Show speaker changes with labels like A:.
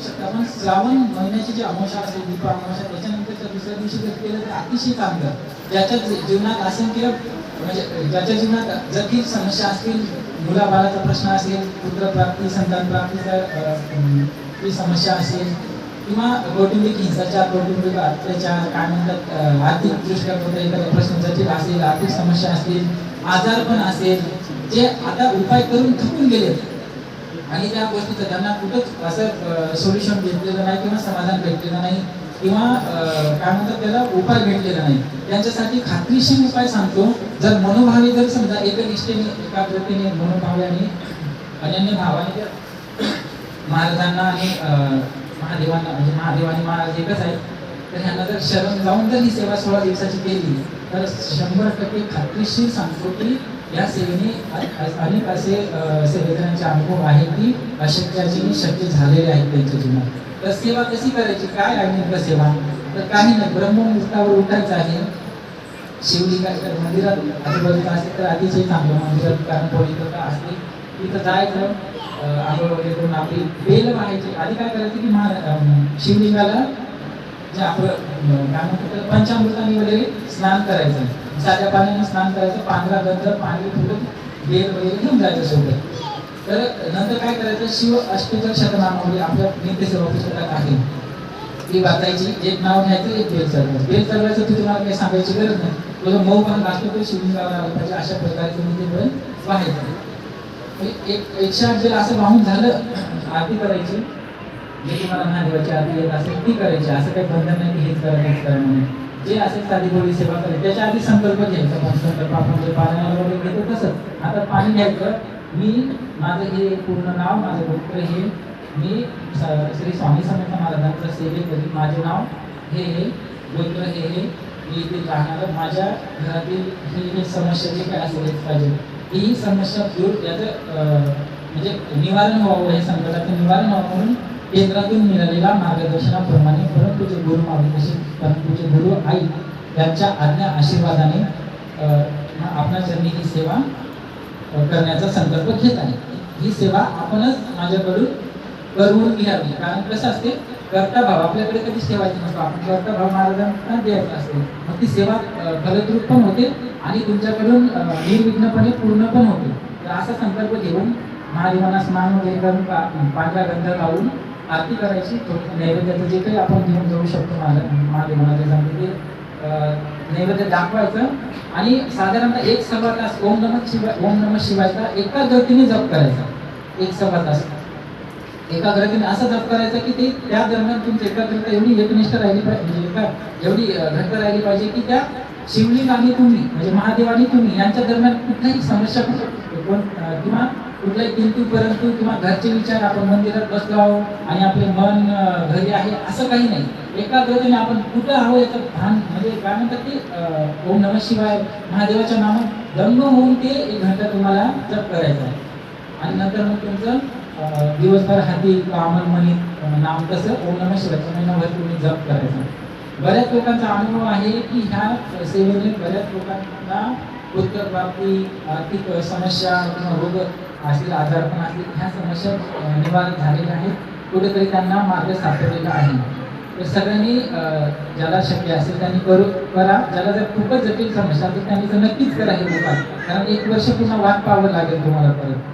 A: शकता, पण श्रावण महिन्याची जी अमावस्या असेल, दीप अमावस्या, त्याच्यानंतरच्या दुसऱ्या दिवशी जर केलं तर अतिशय चांगलं. ज्याच्या जीवनात असंख्य म्हणजे ज्याच्या जीवनात जटिल समस्या असतील, मुलाबाळाचा प्रश्न असेल, पुत्रप्राप्ती, संतान प्राप्तीची समस्या असेल, किंवा कौटुंबिक हिंसाचार, कौटुंबिक अत्याचार, काय म्हणतात आर्थिकदृष्ट्या कोणता एखादा प्रश्न जटिल असेल, आर्थिक समस्या असतील, आजार पण असेल, जे आता उपाय करून थकून गेले आणि त्या गोष्टीचं त्यांना कुठंच असं सोल्युशन भेटलेलं नाही किंवा समाधान भेटलेलं नाही किंवा काय म्हणतात त्याला उपाय भेटलेला नाही, त्यांच्यासाठी खात्रीशीर उपाय सांगतो. जर मनोभावे जर समजा एकनिष्ठेने, एकाग्रतेने, मनोभावाने, अनन्य भावाने जर महाराजांना आणि महादेवांना, म्हणजे महादेव आणि महाराज एकच आहे, तर ह्यांना जर शरण जाऊन जर ही सेवा 16 दिवसाची केली तर 100% खात्रीशीर सांगतो की या सेवेने अनेक असे सेवेकरांचे अनुभव आहेत की अशक्याची शक्य झालेले आहेत त्यांच्या जीवनात. तर सेवा कशी करायची, काय आहे नेमकं सेवा? तर काही नाही, ब्रह्ममुहूर्तावर उठायचं आहे. शिवलिंगाच्या मंदिरात आजूबाजूला असेल तर अतिशय चांगलं, मंदिरात कारण पवित्रता असते, तिथं जायचं, आंघोळ वगैरे करून आपली बेल वाहायची. आधी काय करायचं की शिवलिंगाला जे आपलं काय म्हणतात पंचामृताने वगैरे स्नान करायचं, साध्या पाण्याने स्नान करायचं, पांढरा गंध, पाणी फुटून बेल वगैरे घेऊन जायचं सोबत. तर नंतर काय करायचं, शिव अष्टोत्तर शतनामावली आपल्या नित्यसेवा पुस्तकात आहे, ती वाचायची. एक नाव घ्यायचं, एक बेल चढवायचं. बेल चढवायचं ती तुम्हाला काही सांगायची गरज नाही, तो मऊ भाग असतो तो शिवलिंगाला आला पाहिजे, अशा प्रकारे तुम्ही ते बेल वाहायचं. एक 108 बेल असं वाहून झालं, आरती करायची. जे तुम्हाला महादेवाची आरती येत असेल ती करायची, असं काही बंधन नाही की हेच करा हेच करा म्हणून. जे असेल साधी बोली सेवा करायची. त्याच्या आधी संकल्प घ्यायचा, पण संकल्प आपण जे पाण्याला वगैरे घेतो तसंच. आता पाणी घ्यायचं, मी माझं हे पूर्ण नाव, माझं गोत्र हे, मी श्री स्वामी समर्थ महाराजांच्या सेवेकरी, माझे नाव हे, गोत्र हे, मी इथे राहणार, माझ्या घरातील ही समस्या जे काय असेल पाहिजे, ही समस्या दूर याचं म्हणजे निवारण व्हावं, हे संकटाचं निवारण व्हावं म्हणून केंद्रातून मिळालेल्या मार्गदर्शनाप्रमाणे परंतुचे गुरु मार्गदर्शन, परंतुचे गुरु आई यांच्या आज्ञा आशीर्वादाने आपल्या चरणी ही सेवा करण्याचा संकल्प घेत आहे. ही सेवा आपणच माझ्याकडून करून घ्यावी. कारण कसं असते, कर्ता भाव आपल्याकडे कधीच ठेवायची नसतो, आपण कर्ता भाव महाराजांना द्यायचा असतो. मग ती सेवा फलद्रूप पण होते आणि तुमच्याकडून निर्विघ्नपणे पूर्ण पण होते. तर असा संकल्प घेऊन महादेवांना स्नान वगैरे करून पांढरा गंध लावून आरती करायची. नैवेद्याचं जे काही आपण घेऊन जाऊ शकतो महादेवांना जे सांगते ते नैवेद्य दाखवायचं आणि साधारणतः 1-1.25 तास ओम नमः शिवायचा एकाग्रतेने जप करायचा. 1-1.25 तास एकाग्रतेने असं जप करायचं की ते त्या दरम्यान तुमची एकाग्रता एवढी एकनिष्ठ राहिली पाहिजे, एवढी घट्ट राहिली पाहिजे की त्या शिवलिंग आणि तुम्ही म्हणजे महादेव आणि तुम्ही यांच्या दरम्यान कुठल्याही समस्या किंवा कुठल्याही किंतु परंतु किंवा घरचे विचार, आपण मंदिरात बसलो आहोत आणि आपले मन घरी आहे असं काही नाही. एकाग्रतेने आपण कुठं आहो याचं भान, म्हणजे काय म्हणतात ते ओम नमः शिवाय महादेवाच्या नामात दंग होऊन ते 1 घंटा तुम्हाला जप करायचा आहे. आणि नंतर मग तुमचं दिवसभर हाती कामन मनीत नाम कसं ओम नमः शिवायचं महिनाभर तुम्ही जप करायचा. बऱ्याच लोकांचा अनुभव आहे की ह्या सेवेने बऱ्याच लोकांना पुत्रप्राप्ती, आर्थिक समस्या किंवा रोग असतील, आजार पण असतील, ह्या समस्या निवारण झालेल्या आहेत. कुठेतरी त्यांना मार्ग सापडलेला आहे. तर सगळ्यांनी ज्याला शक्य असेल त्यांनी करा. ज्याला जर खूपच जटिल समस्या असेल त्यांनी तर नक्कीच करा हे उपाय, कारण 1 वर्ष पुन्हा वाट पाहावं लागेल तुम्हाला परत.